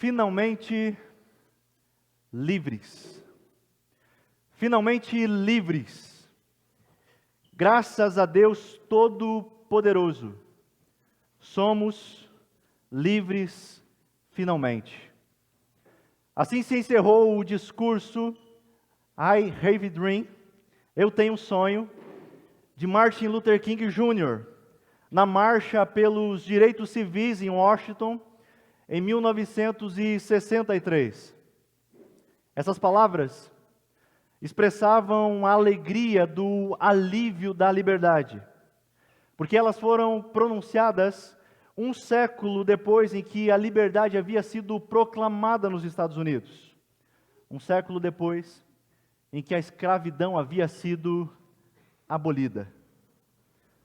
finalmente livres. Finalmente livres. Graças a Deus Todo-Poderoso, somos livres finalmente. Assim se encerrou o discurso I Have a Dream, Eu Tenho um Sonho, de Martin Luther King Jr., na marcha pelos direitos civis em Washington, em 1963. Essas palavras expressavam a alegria do alívio da liberdade, porque elas foram pronunciadas um século depois em que a liberdade havia sido proclamada nos Estados Unidos. Um século depois em que a escravidão havia sido abolida.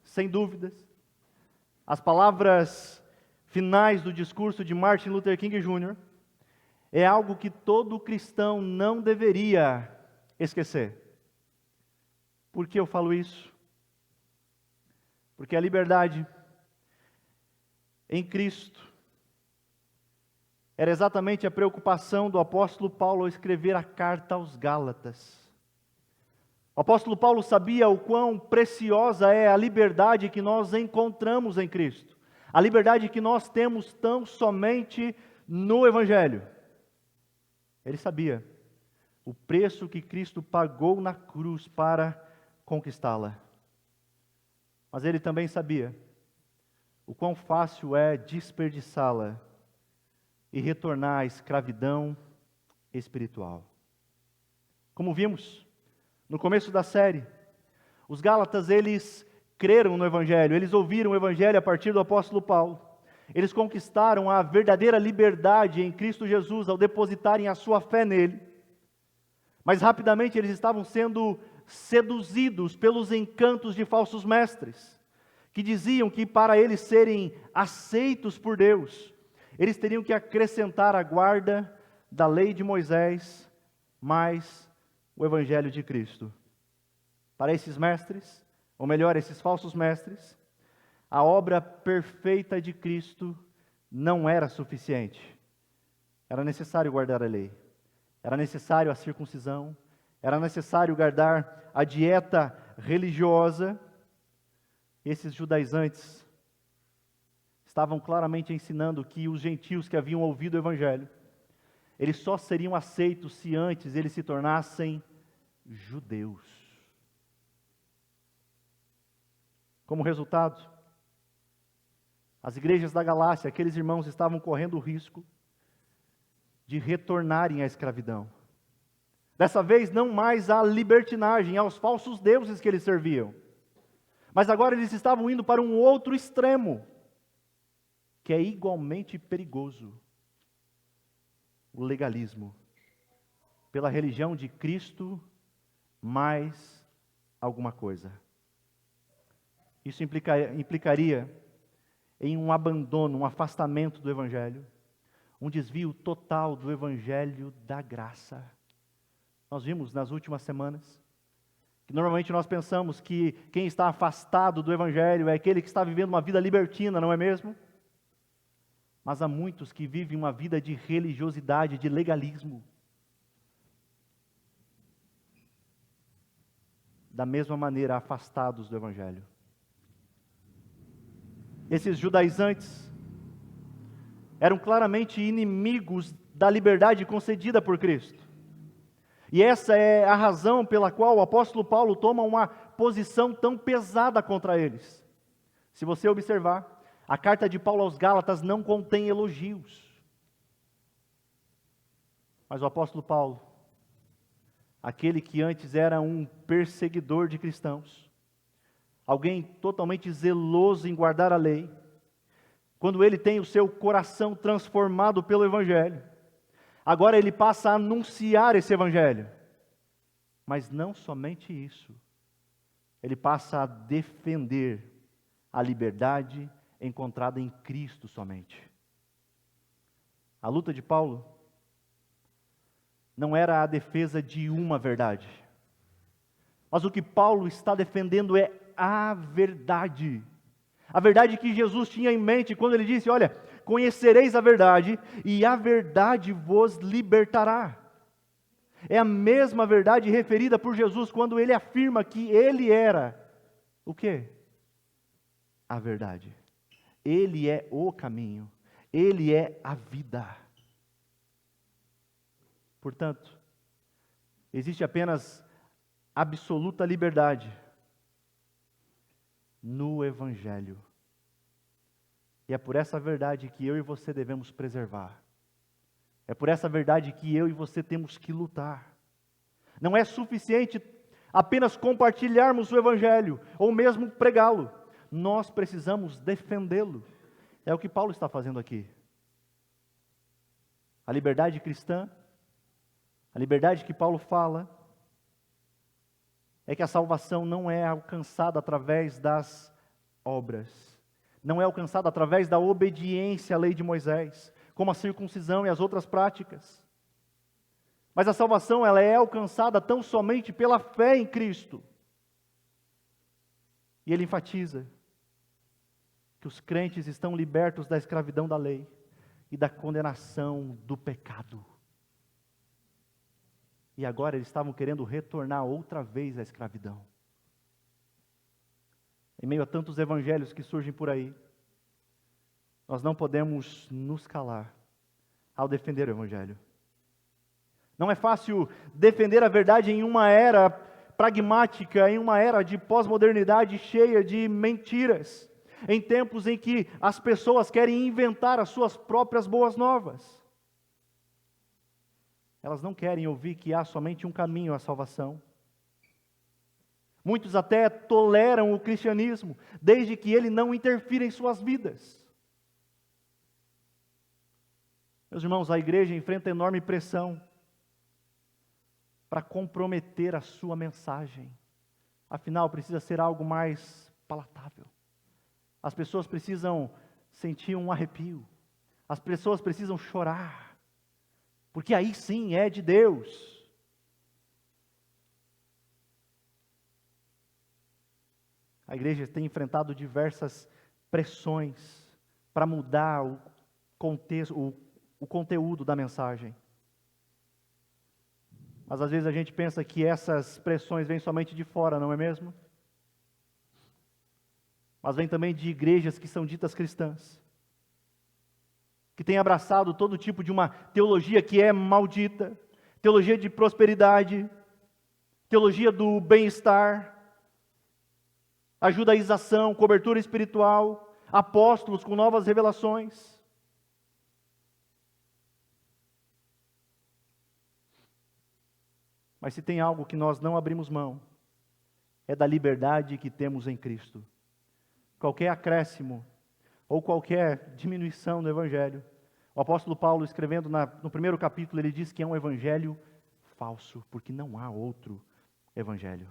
Sem dúvidas, as palavras finais do discurso de Martin Luther King Jr. é algo que todo cristão não deveria esquecer. Por que eu falo isso? Porque a liberdade em Cristo era exatamente a preocupação do apóstolo Paulo ao escrever a carta aos Gálatas. O apóstolo Paulo sabia o quão preciosa é a liberdade que nós encontramos em Cristo. A liberdade que nós temos tão somente no Evangelho. Ele sabia o preço que Cristo pagou na cruz para conquistá-la. Mas ele também sabia o quão fácil é desperdiçá-la e retornar à escravidão espiritual. Como vimos no começo da série, os Gálatas, eles creram no Evangelho, eles ouviram o Evangelho a partir do apóstolo Paulo. Eles conquistaram a verdadeira liberdade em Cristo Jesus ao depositarem a sua fé nele. Mas rapidamente eles estavam sendo seduzidos pelos encantos de falsos mestres, que diziam que para eles serem aceitos por Deus, eles teriam que acrescentar a guarda da lei de Moisés, mais o Evangelho de Cristo. Para esses mestres, ou melhor, esses falsos mestres, a obra perfeita de Cristo não era suficiente. Era necessário guardar a lei, era necessário a circuncisão, era necessário guardar a dieta religiosa. Esses judaizantes estavam claramente ensinando que os gentios que haviam ouvido o Evangelho, eles só seriam aceitos se antes eles se tornassem judeus. Como resultado, as igrejas da Galácia, aqueles irmãos estavam correndo o risco de retornarem à escravidão. Dessa vez, não mais à libertinagem, aos falsos deuses que eles serviam. Mas agora eles estavam indo para um outro extremo, que é igualmente perigoso: o legalismo. Pela religião de Cristo, mais alguma coisa. Isso implicaria em um abandono, um afastamento do Evangelho, um desvio total do Evangelho da graça. Nós vimos nas últimas semanas que normalmente nós pensamos que quem está afastado do Evangelho é aquele que está vivendo uma vida libertina, não é mesmo? Mas há muitos que vivem uma vida de religiosidade, de legalismo. Da mesma maneira, afastados do Evangelho. Esses judaizantes eram claramente inimigos da liberdade concedida por Cristo. E essa é a razão pela qual o apóstolo Paulo toma uma posição tão pesada contra eles. Se você observar, a carta de Paulo aos Gálatas não contém elogios. Mas o apóstolo Paulo, aquele que antes era um perseguidor de cristãos, alguém totalmente zeloso em guardar a lei, quando ele tem o seu coração transformado pelo Evangelho, agora ele passa a anunciar esse Evangelho. Mas não somente isso, ele passa a defender a liberdade encontrada em Cristo somente. A luta de Paulo não era a defesa de uma verdade, mas o que Paulo está defendendo é a verdade. A verdade que Jesus tinha em mente quando ele disse: olha, conhecereis a verdade, e a verdade vos libertará. É a mesma verdade referida por Jesus quando ele afirma que ele era o quê? A verdade. Ele é o caminho. Ele é a vida. Portanto, existe apenas absoluta liberdade no Evangelho. E é por essa verdade que eu e você devemos preservar. É por essa verdade que eu e você temos que lutar. Não é suficiente apenas compartilharmos o Evangelho, ou mesmo pregá-lo. Nós precisamos defendê-lo. É o que Paulo está fazendo aqui. A liberdade cristã, a liberdade que Paulo fala, é que a salvação não é alcançada através das obras. Não é alcançada através da obediência à lei de Moisés, como a circuncisão e as outras práticas. Mas a salvação, ela é alcançada tão somente pela fé em Cristo. E ele enfatiza que os crentes estão libertos da escravidão da lei e da condenação do pecado. E agora eles estavam querendo retornar outra vez à escravidão. Em meio a tantos evangelhos que surgem por aí, nós não podemos nos calar ao defender o evangelho. Não é fácil defender a verdade em uma era pragmática, em uma era de pós-modernidade cheia de mentiras, em tempos em que as pessoas querem inventar as suas próprias boas novas. Elas não querem ouvir que há somente um caminho à salvação. Muitos até toleram o cristianismo, desde que ele não interfira em suas vidas. Meus irmãos, a igreja enfrenta enorme pressão para comprometer a sua mensagem. Afinal, precisa ser algo mais palatável. As pessoas precisam sentir um arrepio. As pessoas precisam chorar. Porque aí sim é de Deus. A igreja tem enfrentado diversas pressões para mudar o contexto, o conteúdo da mensagem. Mas às vezes a gente pensa que essas pressões vêm somente de fora, não é mesmo? Mas vêm também de igrejas que são ditas cristãs, que têm abraçado todo tipo de uma teologia que é maldita, teologia de prosperidade, teologia do bem-estar, a judaização, cobertura espiritual, apóstolos com novas revelações. Mas se tem algo que nós não abrimos mão, é da liberdade que temos em Cristo. Qualquer acréscimo ou qualquer diminuição no Evangelho. O apóstolo Paulo, escrevendo no primeiro capítulo, ele diz que é um Evangelho falso, porque não há outro Evangelho.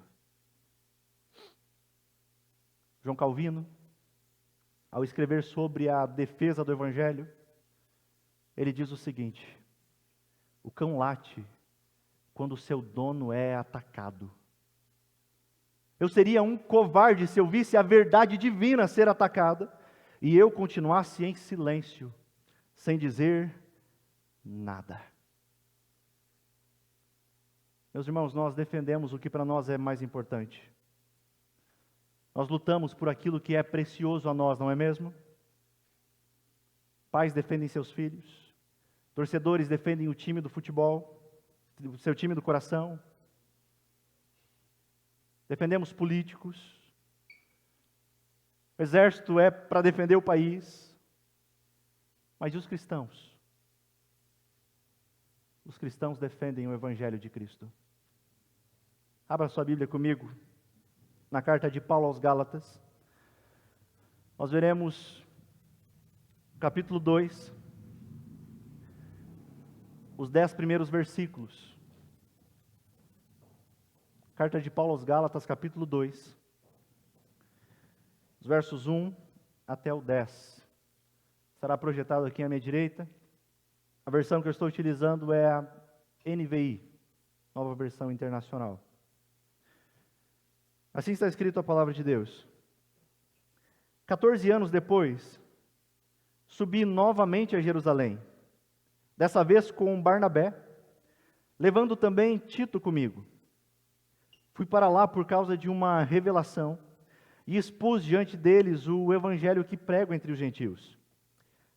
João Calvino, ao escrever sobre a defesa do Evangelho, ele diz o seguinte: o cão late quando o seu dono é atacado. Eu seria um covarde se eu visse a verdade divina ser atacada e eu continuasse em silêncio, sem dizer nada. Meus irmãos, nós defendemos o que para nós é mais importante. Nós lutamos por aquilo que é precioso a nós, não é mesmo? Pais defendem seus filhos, torcedores defendem o time do futebol, o seu time do coração. Defendemos políticos. O exército é para defender o país. Mas e os cristãos? Os cristãos defendem o Evangelho de Cristo. Abra sua Bíblia comigo, na carta de Paulo aos Gálatas. Nós veremos capítulo 2, os 10 primeiros versículos. Carta de Paulo aos Gálatas, capítulo 2, os versos 1 até o 10. Estará projetado aqui à minha direita. A versão que eu estou utilizando é a NVI, Nova Versão Internacional. Assim está escrito a palavra de Deus. 14 anos depois, subi novamente a Jerusalém, dessa vez com Barnabé, levando também Tito comigo. Fui para lá por causa de uma revelação e expus diante deles o evangelho que prego entre os gentios,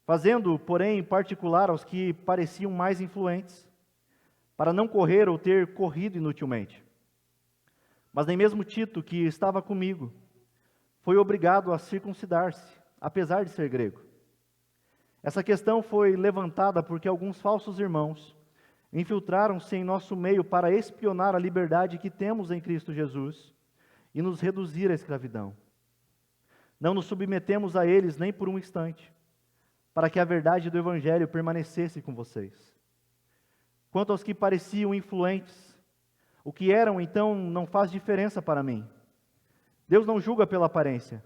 fazendo, porém, em particular aos que pareciam mais influentes, para não correr ou ter corrido inutilmente. Mas nem mesmo Tito, que estava comigo, foi obrigado a circuncidar-se, apesar de ser grego. Essa questão foi levantada porque alguns falsos irmãos infiltraram-se em nosso meio para espionar a liberdade que temos em Cristo Jesus e nos reduzir à escravidão. Não nos submetemos a eles nem por um instante, para que a verdade do Evangelho permanecesse com vocês. Quanto aos que pareciam influentes, o que eram então não faz diferença para mim. Deus não julga pela aparência.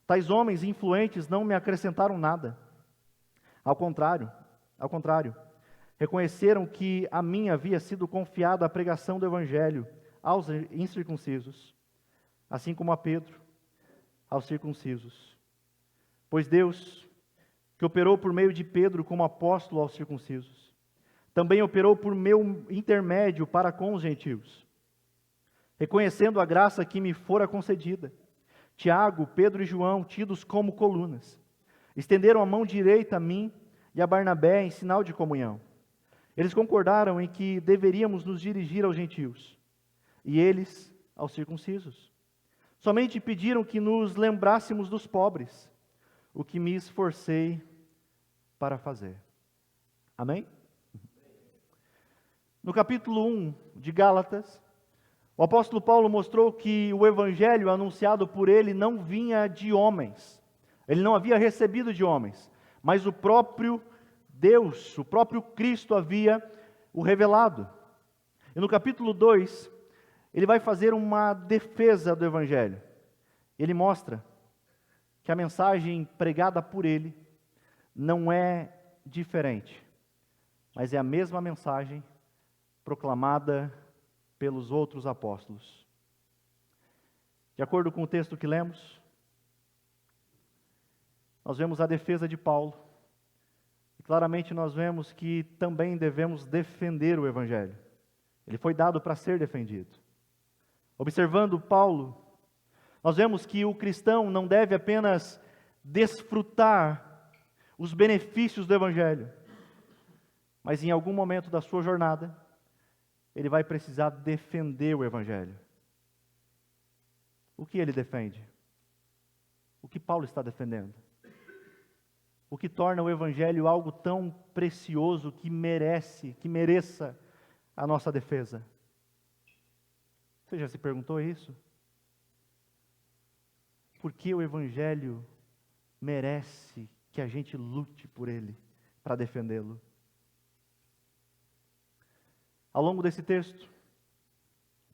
Tais homens influentes não me acrescentaram nada. Ao contrário, reconheceram que a mim havia sido confiada a pregação do Evangelho aos incircuncisos, assim como a Pedro, aos circuncisos. Pois Deus, que operou por meio de Pedro como apóstolo aos circuncisos, também operou por meu intermédio para com os gentios. Reconhecendo a graça que me fora concedida, Tiago, Pedro e João, tidos como colunas, estenderam a mão direita a mim e a Barnabé em sinal de comunhão. Eles concordaram em que deveríamos nos dirigir aos gentios, e eles aos circuncisos. Somente pediram que nos lembrássemos dos pobres, o que me esforcei para fazer. Amém? No capítulo 1 de Gálatas, o apóstolo Paulo mostrou que o evangelho anunciado por ele não vinha de homens. Ele não havia recebido de homens, mas o próprio Deus, o próprio Cristo havia o revelado. E no capítulo 2, ele vai fazer uma defesa do evangelho. Ele mostra que a mensagem pregada por ele não é diferente, mas é a mesma mensagem proclamada pelos outros apóstolos. De acordo com o texto que lemos, nós vemos a defesa de Paulo. E claramente nós vemos que também devemos defender o Evangelho. Ele foi dado para ser defendido. Observando Paulo, nós vemos que o cristão não deve apenas desfrutar os benefícios do Evangelho, mas em algum momento da sua jornada, ele vai precisar defender o Evangelho. O que ele defende? O que Paulo está defendendo? O que torna o Evangelho algo tão precioso que mereça a nossa defesa? Você já se perguntou isso? Por que o Evangelho merece que a gente lute por ele, para defendê-lo? Ao longo desse texto,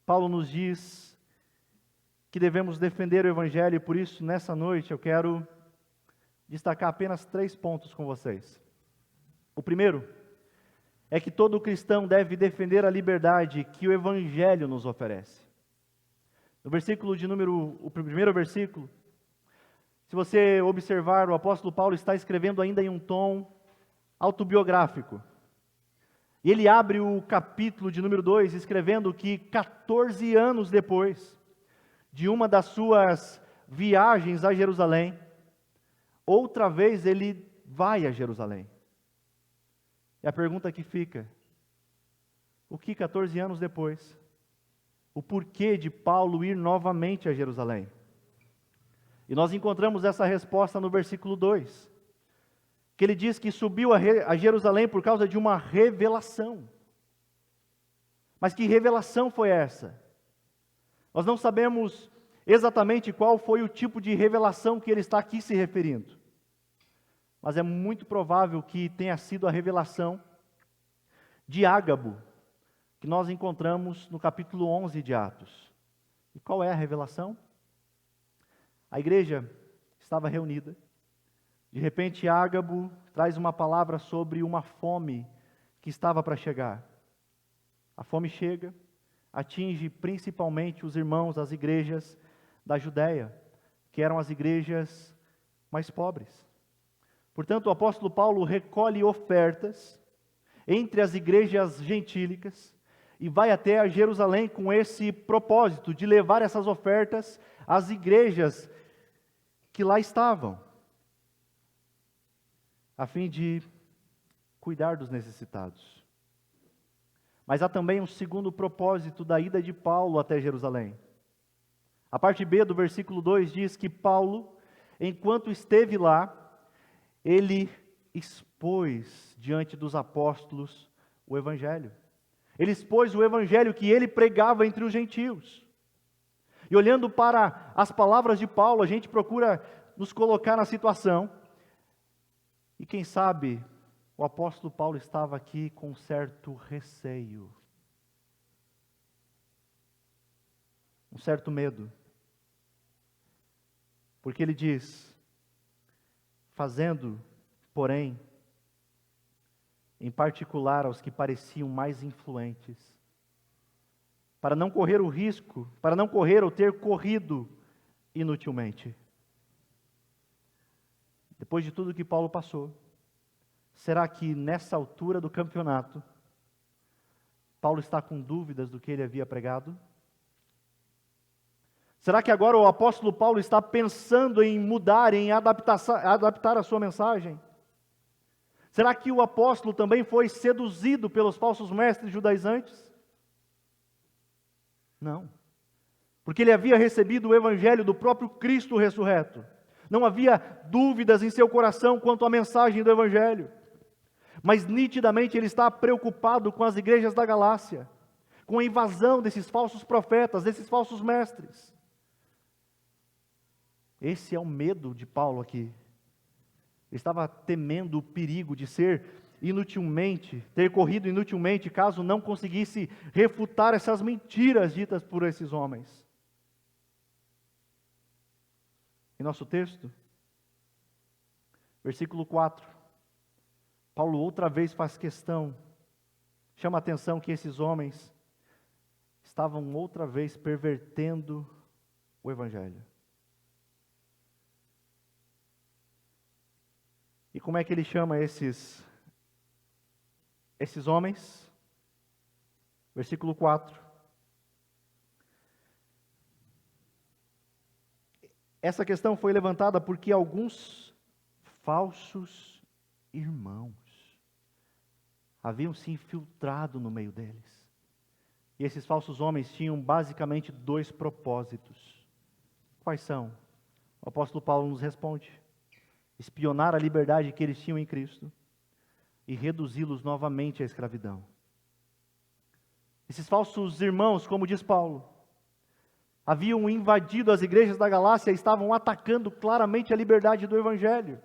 Paulo nos diz que devemos defender o Evangelho, e por isso, nessa noite, eu quero destacar apenas 3 pontos com vocês. O primeiro é que todo cristão deve defender a liberdade que o Evangelho nos oferece. No o primeiro versículo, se você observar, o apóstolo Paulo está escrevendo ainda em um tom autobiográfico. E ele abre o capítulo de número 2, escrevendo que 14 anos depois de uma das suas viagens a Jerusalém, outra vez ele vai a Jerusalém. E a pergunta que fica: o que 14 anos depois? O porquê de Paulo ir novamente a Jerusalém? E nós encontramos essa resposta no versículo 2. Que ele diz que subiu a Jerusalém por causa de uma revelação. Mas que revelação foi essa? Nós não sabemos exatamente qual foi o tipo de revelação que ele está aqui se referindo. Mas é muito provável que tenha sido a revelação de Ágabo, que nós encontramos no capítulo 11 de Atos. E qual é a revelação? A igreja estava reunida. De repente, Ágabo traz uma palavra sobre uma fome que estava para chegar. A fome chega, atinge principalmente os irmãos, as igrejas da Judéia, que eram as igrejas mais pobres. Portanto, o apóstolo Paulo recolhe ofertas entre as igrejas gentílicas e vai até Jerusalém com esse propósito de levar essas ofertas às igrejas que lá estavam, a fim de cuidar dos necessitados. Mas há também um segundo propósito da ida de Paulo até Jerusalém. A parte B do versículo 2 diz que Paulo, enquanto esteve lá, ele expôs diante dos apóstolos o Evangelho. Ele expôs o Evangelho que ele pregava entre os gentios. E olhando para as palavras de Paulo, a gente procura nos colocar na situação. E quem sabe, o apóstolo Paulo estava aqui com certo receio. Um certo medo. Porque ele diz: fazendo, porém, em particular aos que pareciam mais influentes, para não correr o risco, para não correr ou ter corrido inutilmente. Depois de tudo que Paulo passou, será que nessa altura do campeonato, Paulo está com dúvidas do que ele havia pregado? Será que agora o apóstolo Paulo está pensando em mudar, em adaptar a sua mensagem? Será que o apóstolo também foi seduzido pelos falsos mestres judaizantes? Não. Porque ele havia recebido o evangelho do próprio Cristo ressurreto. Não havia dúvidas em seu coração quanto à mensagem do evangelho. Mas nitidamente ele está preocupado com as igrejas da Galácia, com a invasão desses falsos profetas, desses falsos mestres. Esse é o medo de Paulo aqui. Ele estava temendo o perigo de ter corrido inutilmente, caso não conseguisse refutar essas mentiras ditas por esses homens. Em nosso texto, versículo 4, Paulo outra vez faz questão, chama a atenção que esses homens estavam outra vez pervertendo o evangelho. E como é que ele chama esses homens? Versículo 4. Essa questão foi levantada porque alguns falsos irmãos haviam se infiltrado no meio deles. E esses falsos homens tinham basicamente dois propósitos. Quais são? O apóstolo Paulo nos responde: espionar a liberdade que eles tinham em Cristo e reduzi-los novamente à escravidão. Esses falsos irmãos, como diz Paulo, haviam invadido as igrejas da Galácia e estavam atacando claramente a liberdade do Evangelho,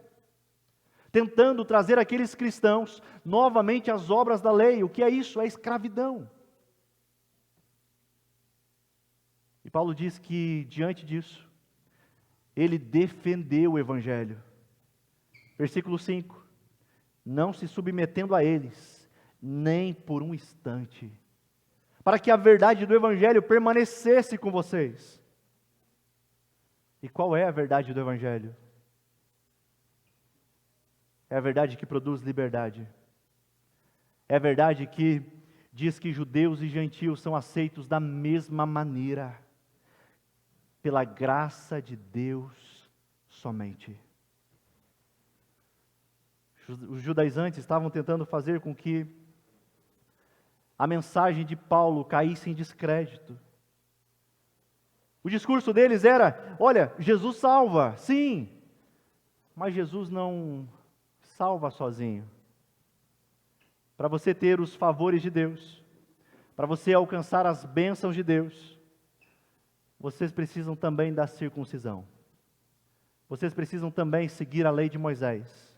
tentando trazer aqueles cristãos novamente às obras da lei. O que é isso? É escravidão. E Paulo diz que, diante disso, ele defendeu o Evangelho. Versículo 5, não se submetendo a eles, nem por um instante, para que a verdade do Evangelho permanecesse com vocês. E qual é a verdade do Evangelho? É a verdade que produz liberdade. É a verdade que diz que judeus e gentios são aceitos da mesma maneira, pela graça de Deus somente. Os judaizantes estavam tentando fazer com que a mensagem de Paulo caísse em descrédito. O discurso deles era: olha, Jesus salva, sim, mas Jesus não salva sozinho. Para você ter os favores de Deus, para você alcançar as bênçãos de Deus, vocês precisam também da circuncisão. Vocês precisam também seguir a lei de Moisés.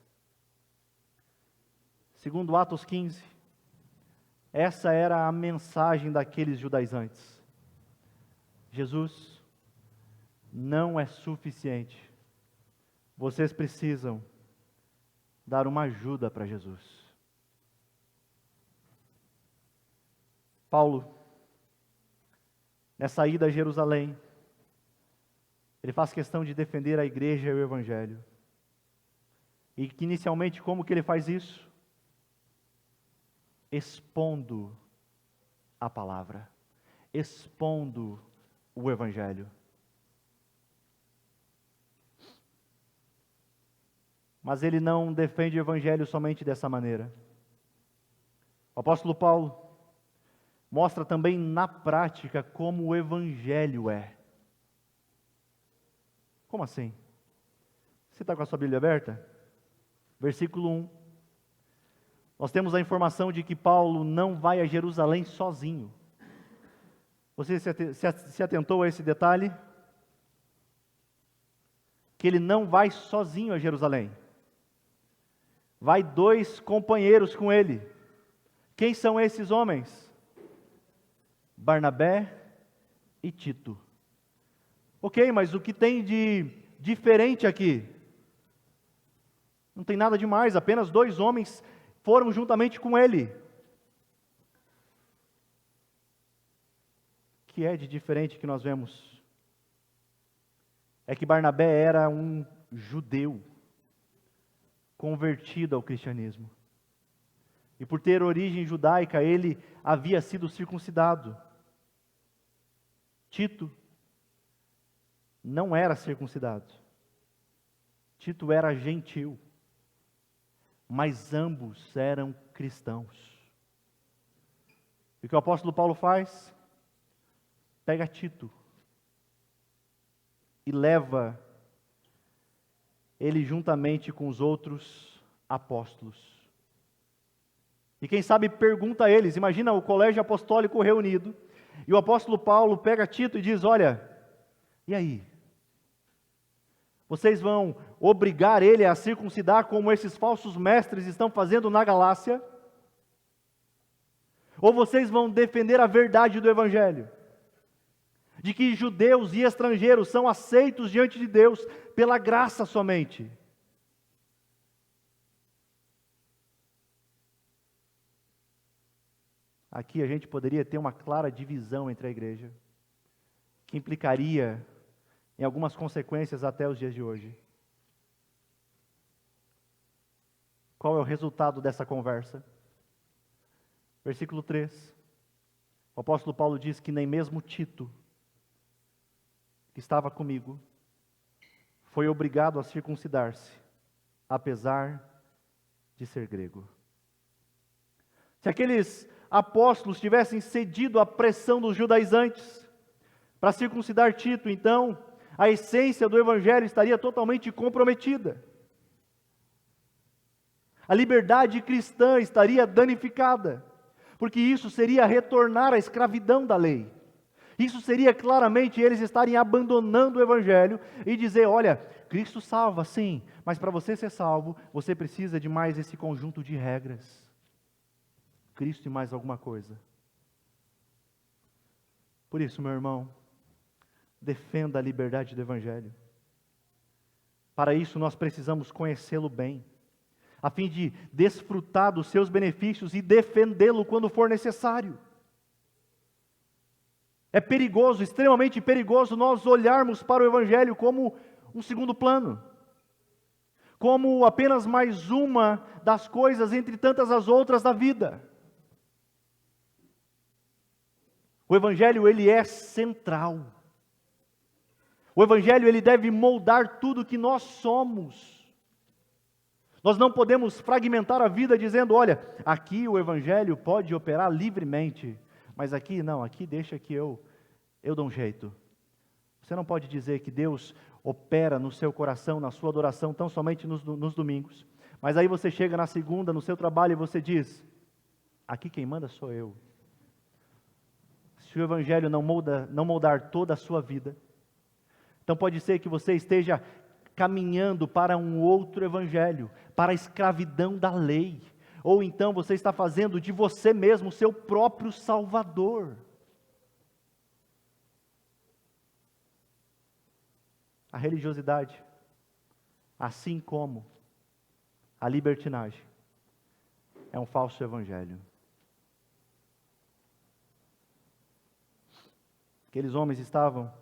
Segundo Atos 15, essa era a mensagem daqueles judaizantes. Jesus não é suficiente. Vocês precisam dar uma ajuda para Jesus. Paulo, nessa ida a Jerusalém, ele faz questão de defender a igreja e o evangelho. E que inicialmente como que ele faz isso? Expondo a palavra, expondo o Evangelho. Mas ele não defende o Evangelho somente dessa maneira. O apóstolo Paulo mostra também na prática como o Evangelho é. Como assim? Você está com a sua Bíblia aberta? Versículo 1. Nós temos a informação de que Paulo não vai a Jerusalém sozinho. Você se atentou a esse detalhe? Que ele não vai sozinho a Jerusalém. Vai 2 companheiros com ele. Quem são esses homens? Barnabé e Tito. Ok, mas o que tem de diferente aqui? Não tem nada demais, apenas 2 homens foram juntamente com ele. O que é de diferente que nós vemos? É que Barnabé era um judeu convertido ao cristianismo. E por ter origem judaica, ele havia sido circuncidado. Tito não era circuncidado. Tito era gentil. Mas ambos eram cristãos. E o que o apóstolo Paulo faz? Pega Tito e leva ele juntamente com os outros apóstolos. E quem sabe pergunta a eles, imagina o colégio apostólico reunido, e o apóstolo Paulo pega Tito e diz, olha, e aí? Vocês vão obrigar ele a circuncidar como esses falsos mestres estão fazendo na Galácia? Ou vocês vão defender a verdade do Evangelho? De que judeus e estrangeiros são aceitos diante de Deus pela graça somente? Aqui a gente poderia ter uma clara divisão entre a igreja, que implicaria em algumas consequências até os dias de hoje. Qual é o resultado dessa conversa? Versículo 3. O apóstolo Paulo diz que nem mesmo Tito, que estava comigo, foi obrigado a circuncidar-se, apesar de ser grego. Se aqueles apóstolos tivessem cedido à pressão dos judaizantes para circuncidar Tito, então a essência do Evangelho estaria totalmente comprometida. A liberdade cristã estaria danificada, porque isso seria retornar à escravidão da lei. Isso seria claramente eles estarem abandonando o Evangelho e dizer, olha, Cristo salva, sim, mas para você ser salvo, você precisa de mais esse conjunto de regras. Cristo e mais alguma coisa. Por isso, meu irmão, defenda a liberdade do Evangelho. Para isso, nós precisamos conhecê-lo bem, a fim de desfrutar dos seus benefícios e defendê-lo quando for necessário. É perigoso, extremamente perigoso, nós olharmos para o Evangelho como um segundo plano, como apenas mais uma das coisas entre tantas as outras da vida. O Evangelho, ele é central. O Evangelho, ele deve moldar tudo que nós somos. Nós não podemos fragmentar a vida dizendo, olha, aqui o Evangelho pode operar livremente, mas aqui não, aqui deixa que eu dou um jeito. Você não pode dizer que Deus opera no seu coração, na sua adoração, tão somente nos domingos. Mas aí você chega na segunda, no seu trabalho, e você diz, aqui quem manda sou eu. Se o Evangelho não moldar toda a sua vida, então pode ser que você esteja caminhando para um outro Evangelho, para a escravidão da lei. Ou então você está fazendo de você mesmo o seu próprio Salvador. A religiosidade, assim como a libertinagem, é um falso evangelho. Aqueles homens estavam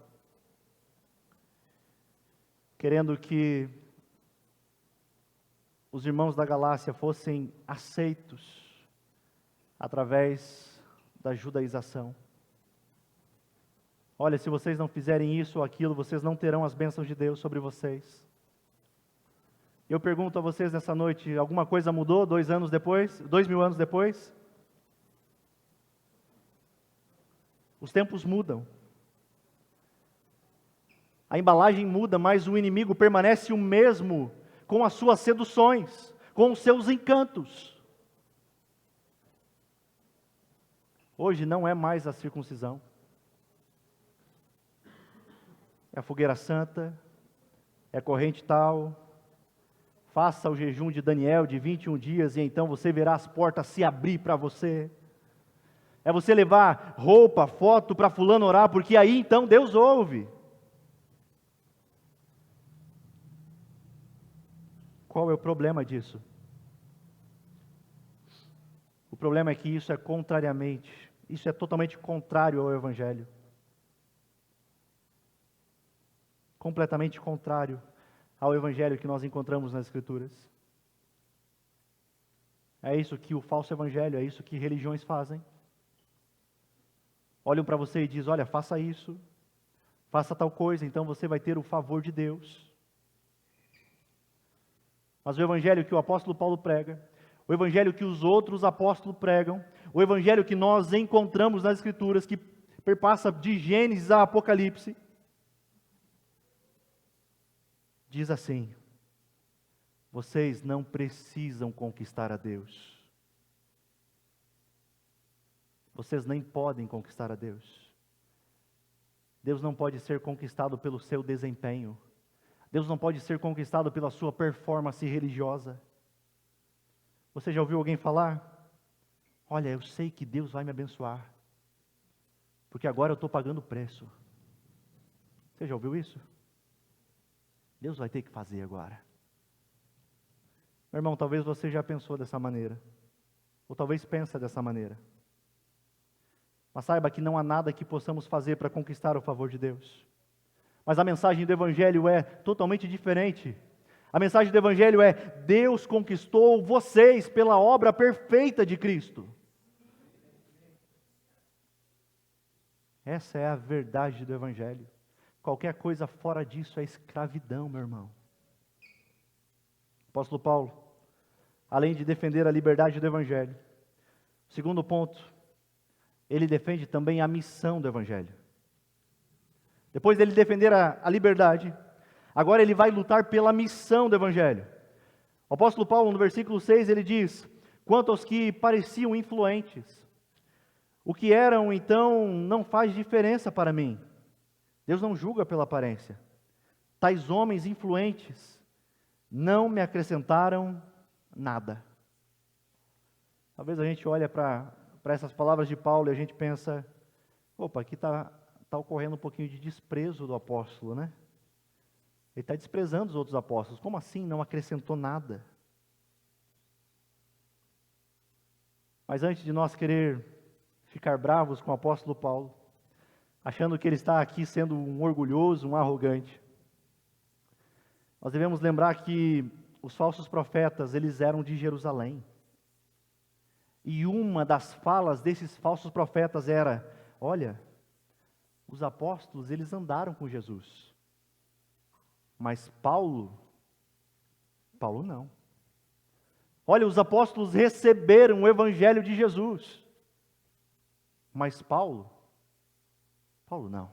querendo que os irmãos da Galácia fossem aceitos através da judaização. Olha, se vocês não fizerem isso ou aquilo, vocês não terão as bênçãos de Deus sobre vocês. Eu pergunto a vocês nessa noite, alguma coisa mudou 2 anos depois? 2000 anos depois? Os tempos mudam. A embalagem muda, mas o inimigo permanece o mesmo com as suas seduções, com os seus encantos. Hoje não é mais a circuncisão. É a fogueira santa, é a corrente tal. Faça o jejum de Daniel de 21 dias e então você verá as portas se abrir para você. É você levar roupa, foto para fulano orar, porque aí então Deus ouve. Qual é o problema disso? O problema é que isso é totalmente contrário ao Evangelho. Completamente contrário ao Evangelho que nós encontramos nas Escrituras. É isso que o falso Evangelho, é isso que religiões fazem. Olham para você e dizem, olha, faça isso, faça tal coisa, então você vai ter o favor de Deus. Mas o Evangelho que o apóstolo Paulo prega, o Evangelho que os outros apóstolos pregam, o Evangelho que nós encontramos nas Escrituras, que perpassa de Gênesis a Apocalipse, diz assim: vocês não precisam conquistar a Deus. Vocês nem podem conquistar a Deus. Deus não pode ser conquistado pelo seu desempenho. Deus não pode ser conquistado pela sua performance religiosa. Você já ouviu alguém falar? Olha, eu sei que Deus vai me abençoar, porque agora eu estou pagando o preço. Você já ouviu isso? Deus vai ter que fazer agora. Meu irmão, talvez você já pensou dessa maneira, ou talvez pensa dessa maneira. Mas saiba que não há nada que possamos fazer para conquistar o favor de Deus. Mas a mensagem do Evangelho é totalmente diferente. A mensagem do Evangelho é: Deus conquistou vocês pela obra perfeita de Cristo. Essa é a verdade do Evangelho. Qualquer coisa fora disso é escravidão, meu irmão. O apóstolo Paulo, além de defender a liberdade do Evangelho, segundo ponto, ele defende também a missão do Evangelho. Depois dele defender a liberdade, agora ele vai lutar pela missão do Evangelho. O apóstolo Paulo, no versículo 6, ele diz: quanto aos que pareciam influentes, o que eram então não faz diferença para mim. Deus não julga pela aparência. Tais homens influentes não me acrescentaram nada. Talvez a gente olhe para essas palavras de Paulo e a gente pensa: opa, aqui está ocorrendo um pouquinho de desprezo do apóstolo, né? Ele está desprezando os outros apóstolos. Como assim não acrescentou nada? Mas antes de nós querer ficar bravos com o apóstolo Paulo, achando que ele está aqui sendo um orgulhoso, um arrogante, nós devemos lembrar que os falsos profetas, eles eram de Jerusalém. E uma das falas desses falsos profetas era: olha, os apóstolos, eles andaram com Jesus. Mas Paulo não. Olha, os apóstolos receberam o Evangelho de Jesus. Mas Paulo não.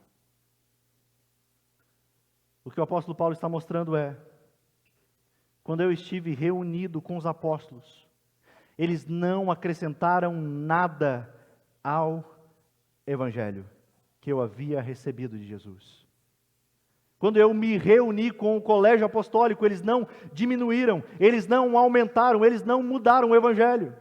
O que o apóstolo Paulo está mostrando é: quando eu estive reunido com os apóstolos, eles não acrescentaram nada ao Evangelho que eu havia recebido de Jesus. Quando eu me reuni com o colégio apostólico, eles não diminuíram, eles não aumentaram, eles não mudaram o Evangelho.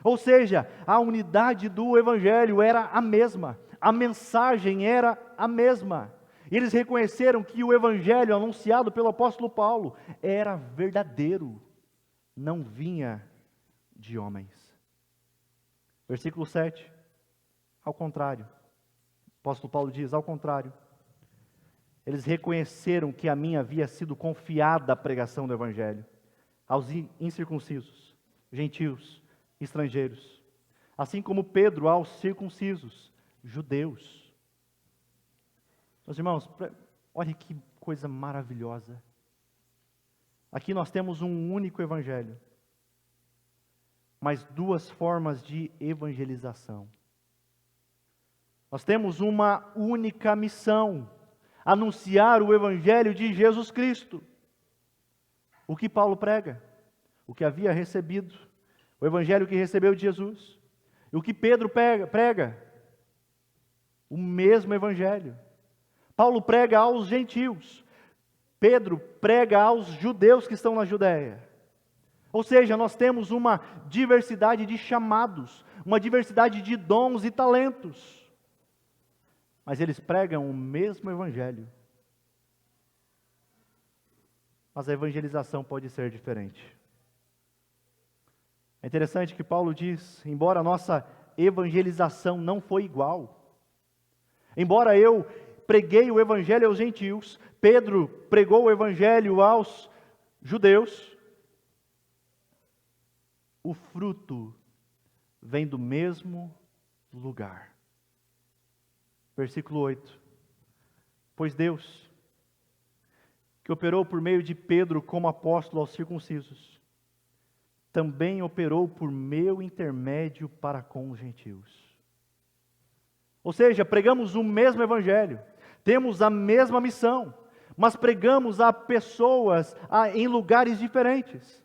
Ou seja, a unidade do Evangelho era a mesma, a mensagem era a mesma. Eles reconheceram que o Evangelho anunciado pelo apóstolo Paulo era verdadeiro, não vinha de homens. Versículo 7, ao contrário. O apóstolo Paulo diz: ao contrário, eles reconheceram que a mim havia sido confiada a pregação do Evangelho, aos incircuncisos, gentios, estrangeiros, assim como Pedro aos circuncisos, judeus. Meus irmãos, olha que coisa maravilhosa. Aqui nós temos um único evangelho, mas duas formas de evangelização. Nós temos uma única missão: anunciar o evangelho de Jesus Cristo. O que Paulo prega? O que havia recebido, o evangelho que recebeu de Jesus. E o que Pedro prega? O mesmo evangelho. Paulo prega aos gentios, Pedro prega aos judeus que estão na Judéia. Ou seja, nós temos uma diversidade de chamados, uma diversidade de dons e talentos. Mas eles pregam o mesmo evangelho. Mas a evangelização pode ser diferente. É interessante que Paulo diz, embora a nossa evangelização não foi igual, embora eu preguei o evangelho aos gentios, Pedro pregou o evangelho aos judeus, o fruto vem do mesmo lugar. Versículo 8. Pois Deus, que operou por meio de Pedro como apóstolo aos circuncisos, também operou por meu intermédio para com os gentios. Ou seja, pregamos o mesmo evangelho, temos a mesma missão, mas pregamos a pessoas em lugares diferentes.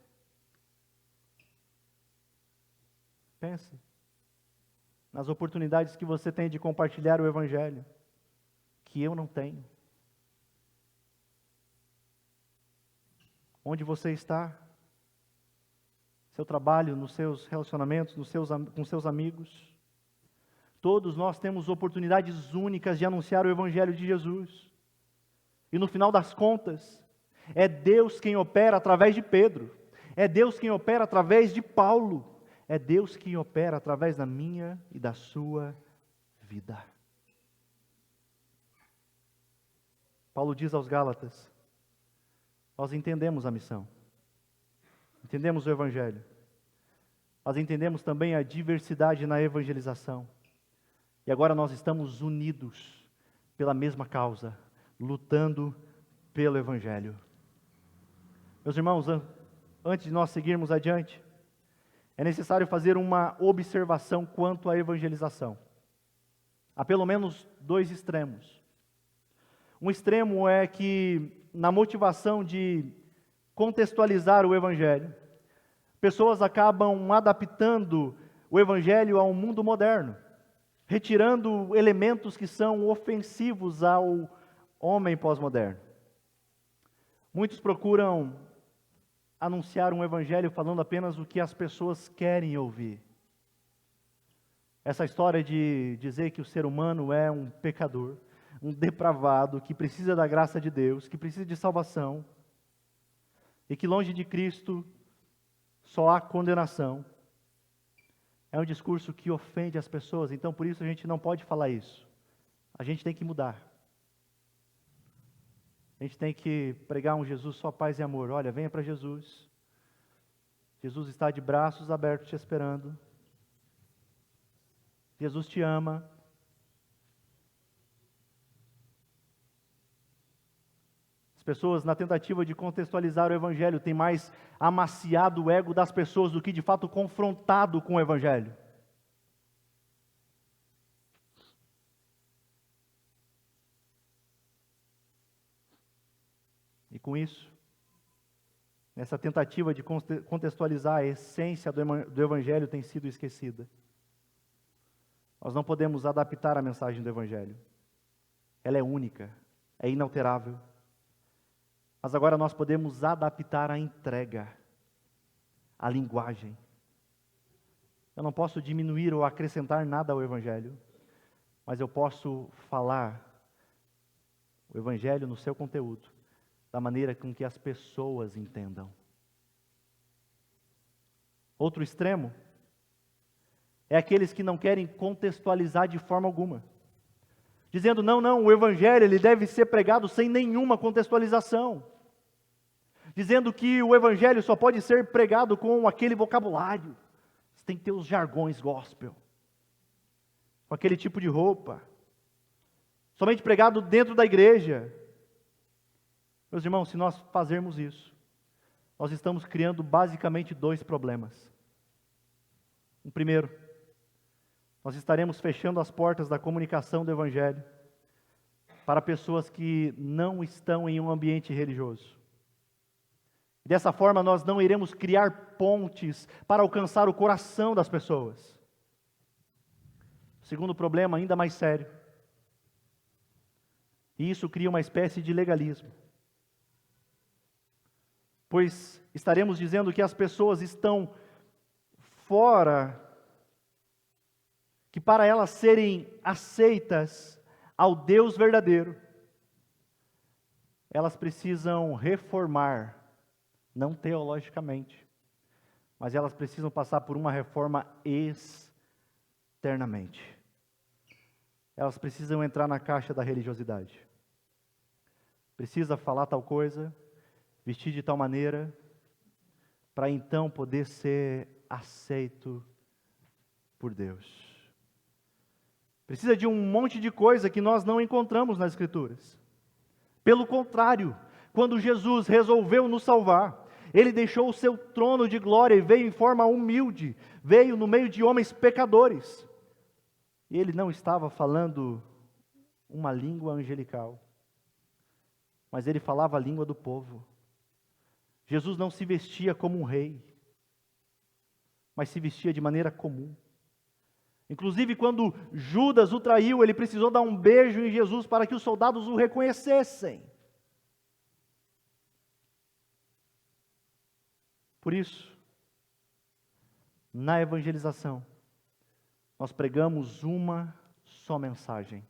Pense nas oportunidades que você tem de compartilhar o evangelho, que eu não tenho. Onde você está? Seu trabalho, nos seus relacionamentos, com seus amigos. Todos nós temos oportunidades únicas de anunciar o evangelho de Jesus. E no final das contas, é Deus quem opera através de Pedro. É Deus quem opera através de Paulo. É Deus quem opera através da minha e da sua vida. Paulo diz aos Gálatas: nós entendemos a missão, entendemos o evangelho, nós entendemos também a diversidade na evangelização. E agora nós estamos unidos pela mesma causa, lutando pelo evangelho. Meus irmãos, antes de nós seguirmos adiante, é necessário fazer uma observação quanto à evangelização. Há pelo menos dois extremos. Um extremo é que, na motivação de contextualizar o evangelho, pessoas acabam adaptando o evangelho ao mundo moderno, retirando elementos que são ofensivos ao homem pós-moderno. Muitos procuram anunciar um evangelho falando apenas o que as pessoas querem ouvir. Essa história de dizer que o ser humano é um pecador, um depravado, que precisa da graça de Deus, que precisa de salvação, e que longe de Cristo só há condenação, é um discurso que ofende as pessoas. Então por isso a gente não pode falar isso. A gente tem que mudar. A gente tem que pregar um Jesus só paz e amor. Olha, venha para Jesus. Jesus está de braços abertos te esperando. Jesus te ama. As pessoas, na tentativa de contextualizar o evangelho, têm mais amaciado o ego das pessoas do que de fato confrontado com o evangelho. E com isso, nessa tentativa de contextualizar a essência do evangelho tem sido esquecida. Nós não podemos adaptar a mensagem do evangelho. Ela é única, é inalterável. Mas agora nós podemos adaptar a entrega, a linguagem. Eu não posso diminuir ou acrescentar nada ao evangelho, mas eu posso falar o evangelho no seu conteúdo, da maneira com que as pessoas entendam. Outro extremo é aqueles que não querem contextualizar de forma alguma, dizendo, não, o evangelho ele deve ser pregado sem nenhuma contextualização. dizendo que o evangelho só pode ser pregado com aquele vocabulário. Você tem que ter os jargões gospel, com aquele tipo de roupa, somente pregado dentro da igreja. Meus irmãos, se nós fazermos isso, nós estamos criando basicamente dois problemas. O primeiro, nós estaremos fechando as portas da comunicação do evangelho para pessoas que não estão em um ambiente religioso. Dessa forma, nós não iremos criar pontes para alcançar o coração das pessoas. O segundo problema, ainda mais sério, e isso cria uma espécie de legalismo, pois estaremos dizendo que as pessoas estão fora, que para elas serem aceitas ao Deus verdadeiro, elas precisam reformar, não teologicamente, mas elas precisam passar por uma reforma externamente. Elas precisam entrar na caixa da religiosidade. Precisa falar tal coisa, vestir de tal maneira, para então poder ser aceito por Deus. Precisa de um monte de coisa que nós não encontramos nas Escrituras. Pelo contrário, quando Jesus resolveu nos salvar, Ele deixou o seu trono de glória e veio em forma humilde, veio no meio de homens pecadores. E Ele não estava falando uma língua angelical, mas Ele falava a língua do povo. Jesus não se vestia como um rei, mas se vestia de maneira comum. Inclusive, quando Judas o traiu, ele precisou dar um beijo em Jesus para que os soldados o reconhecessem. Por isso, na evangelização, nós pregamos uma só mensagem: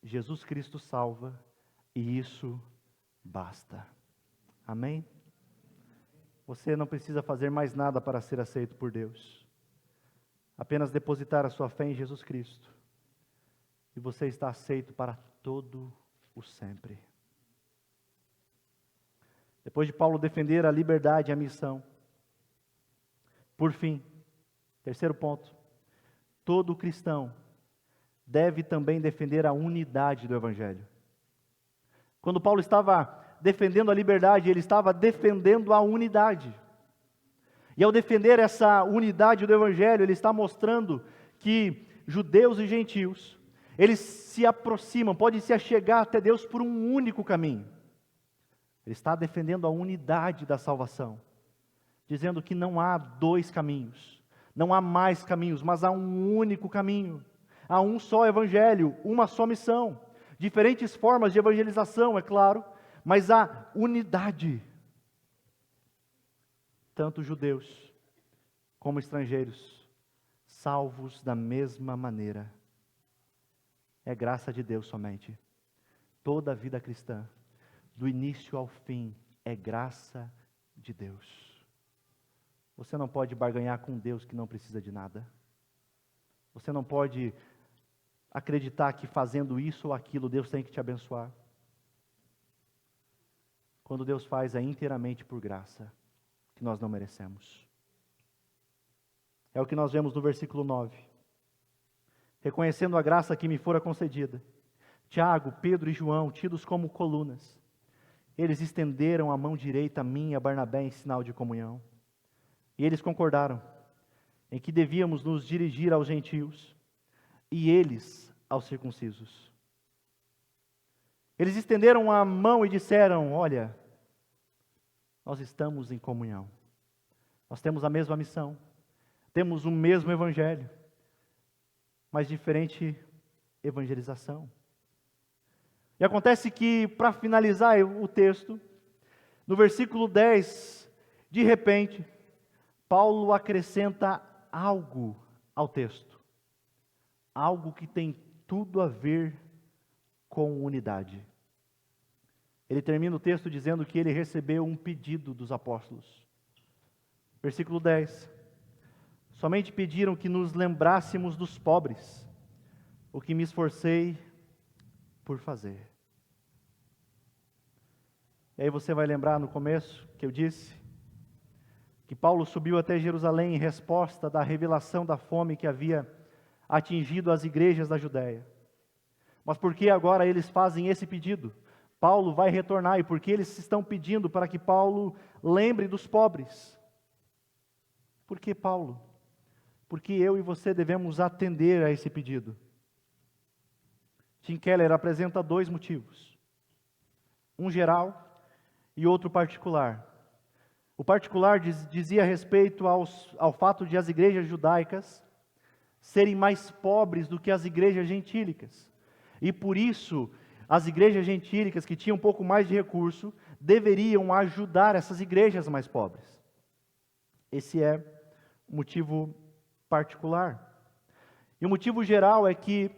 Jesus Cristo salva, e isso basta. Amém? Você não precisa fazer mais nada para ser aceito por Deus. Apenas depositar a sua fé em Jesus Cristo, e você está aceito para todo o sempre. Depois de Paulo defender a liberdade e a missão, por fim, terceiro ponto, todo cristão deve também defender a unidade do Evangelho. Quando Paulo estava defendendo a liberdade, ele estava defendendo a unidade. E ao defender essa unidade do Evangelho, ele está mostrando que judeus e gentios, eles se aproximam, podem se achegar até Deus por um único caminho. Ele está defendendo a unidade da salvação, dizendo que não há dois caminhos, não há mais caminhos, mas há um único caminho, há um só Evangelho, uma só missão, diferentes formas de evangelização, é claro, mas há unidade. Tanto judeus como estrangeiros, salvos da mesma maneira. É graça de Deus somente. Toda a vida cristã, do início ao fim, é graça de Deus. Você não pode barganhar com Deus que não precisa de nada. Você não pode acreditar que fazendo isso ou aquilo, Deus tem que te abençoar. Quando Deus faz, é inteiramente por graça, que nós não merecemos. É o que nós vemos no versículo 9. Reconhecendo a graça que me fora concedida, Tiago, Pedro e João, tidos como colunas, eles estenderam a mão direita a mim e a Barnabé em sinal de comunhão. E eles concordaram em que devíamos nos dirigir aos gentios e eles aos circuncisos. Eles estenderam a mão e disseram: olha, nós estamos em comunhão. Nós temos a mesma missão. Temos o mesmo evangelho, mas diferente evangelização. E acontece que, para finalizar o texto, no versículo 10, de repente, Paulo acrescenta algo ao texto. Algo que tem tudo a ver com unidade. Ele termina o texto dizendo que ele recebeu um pedido dos apóstolos. Versículo 10. Somente pediram que nos lembrássemos dos pobres, o que me esforcei por fazer. E aí você vai lembrar no começo que eu disse que Paulo subiu até Jerusalém em resposta da revelação da fome que havia atingido as igrejas da Judéia. Mas por que agora eles fazem esse pedido? Paulo vai retornar, e por que eles estão pedindo para que Paulo lembre dos pobres? Por que Paulo? Porque eu e você devemos atender a esse pedido. Tim Keller apresenta dois motivos. Um geral e outro particular. O particular dizia respeito ao fato de as igrejas judaicas serem mais pobres do que as igrejas gentílicas. E por isso, as igrejas gentílicas que tinham um pouco mais de recurso, deveriam ajudar essas igrejas mais pobres. Esse é o motivo particular. E o motivo geral é que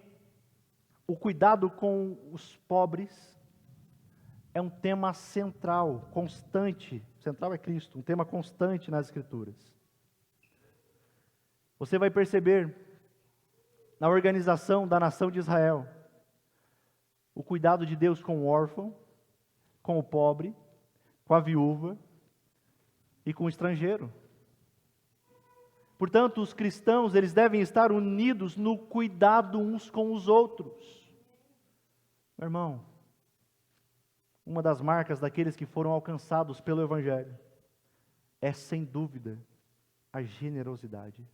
o cuidado com os pobres é um tema central, constante. Central é Cristo, um tema constante nas Escrituras. Você vai perceber na organização da nação de Israel o cuidado de Deus com o órfão, com o pobre, com a viúva e com o estrangeiro. Portanto, os cristãos, eles devem estar unidos no cuidado uns com os outros. Meu irmão, uma das marcas daqueles que foram alcançados pelo Evangelho é, sem dúvida, a generosidade.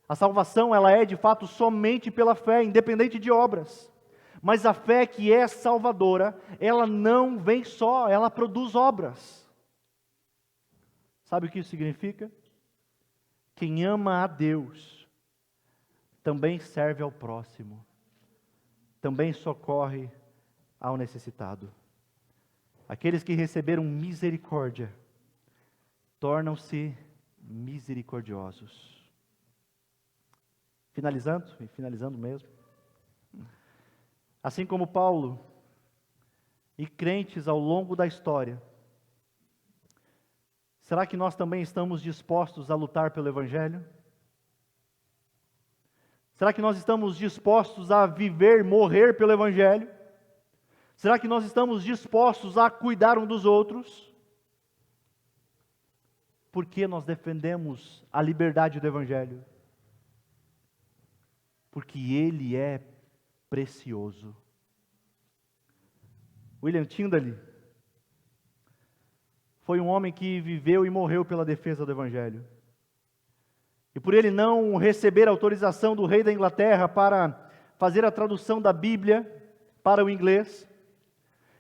A salvação, ela é de fato somente pela fé, independente de obras. Mas a fé que é salvadora, ela não vem só, ela produz obras. Sabe o que isso significa? Quem ama a Deus também serve ao próximo, também socorre ao necessitado. Aqueles que receberam misericórdia tornam-se misericordiosos. Finalizando mesmo. Assim como Paulo e crentes ao longo da história, será que nós também estamos dispostos a lutar pelo Evangelho? Será que nós estamos dispostos a viver, morrer pelo Evangelho? Será que nós estamos dispostos a cuidar um dos outros? Porque nós defendemos a liberdade do Evangelho? Porque ele é precioso. William Tyndale foi um homem que viveu e morreu pela defesa do Evangelho. E por ele não receber autorização do rei da Inglaterra para fazer a tradução da Bíblia para o inglês,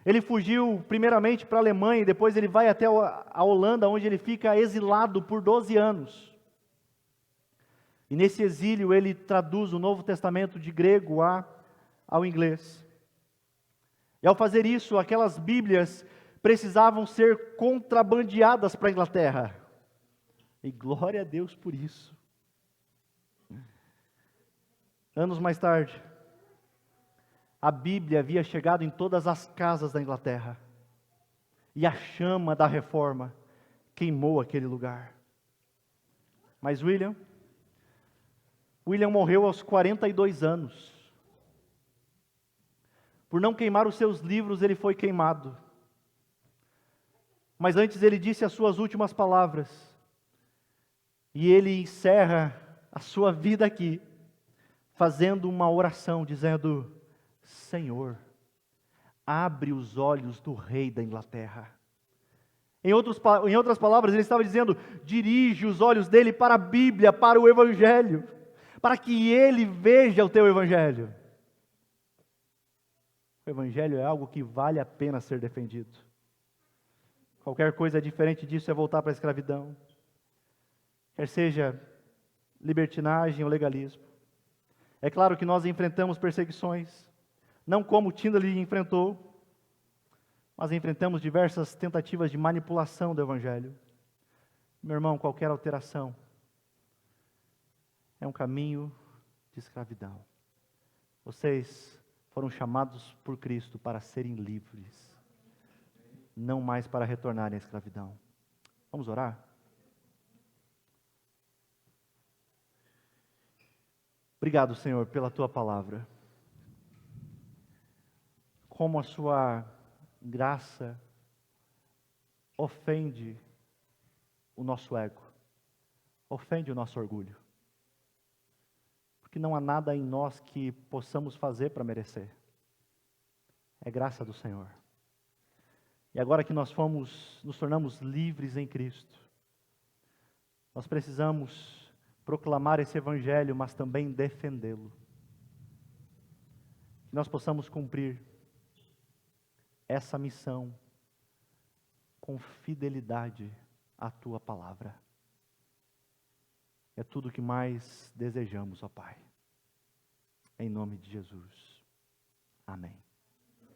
ele fugiu primeiramente para a Alemanha e depois ele vai até a Holanda, onde ele fica exilado por 12 anos. E nesse exílio ele traduz o Novo Testamento de grego ao inglês. E ao fazer isso, aquelas Bíblias precisavam ser contrabandeadas para a Inglaterra. E glória a Deus por isso. Anos mais tarde, a Bíblia havia chegado em todas as casas da Inglaterra. E a chama da reforma queimou aquele lugar. Mas William morreu aos 42 anos. Por não queimar os seus livros, ele foi queimado. Mas antes ele disse as suas últimas palavras. E ele encerra a sua vida aqui, fazendo uma oração, dizendo: Senhor, abre os olhos do rei da Inglaterra. Em outras palavras, ele estava dizendo: dirige os olhos dele para a Bíblia, para o Evangelho, para que ele veja o teu Evangelho. O Evangelho é algo que vale a pena ser defendido. Qualquer coisa diferente disso é voltar para a escravidão. Quer seja libertinagem ou legalismo. É claro que nós enfrentamos perseguições, não como Tyndale enfrentou, mas enfrentamos diversas tentativas de manipulação do Evangelho. Meu irmão, qualquer alteração é um caminho de escravidão. Vocês foram chamados por Cristo para serem livres, não mais para retornarem à escravidão. Vamos orar? Obrigado, Senhor, pela Tua palavra. Como a Sua graça ofende o nosso ego, ofende o nosso orgulho. Porque não há nada em nós que possamos fazer para merecer. É graça do Senhor. E agora que nós nos tornamos livres em Cristo, nós precisamos proclamar esse Evangelho, mas também defendê-lo. Que nós possamos cumprir essa missão com fidelidade à Tua Palavra. É tudo o que mais desejamos, ó Pai. Em nome de Jesus. Amém.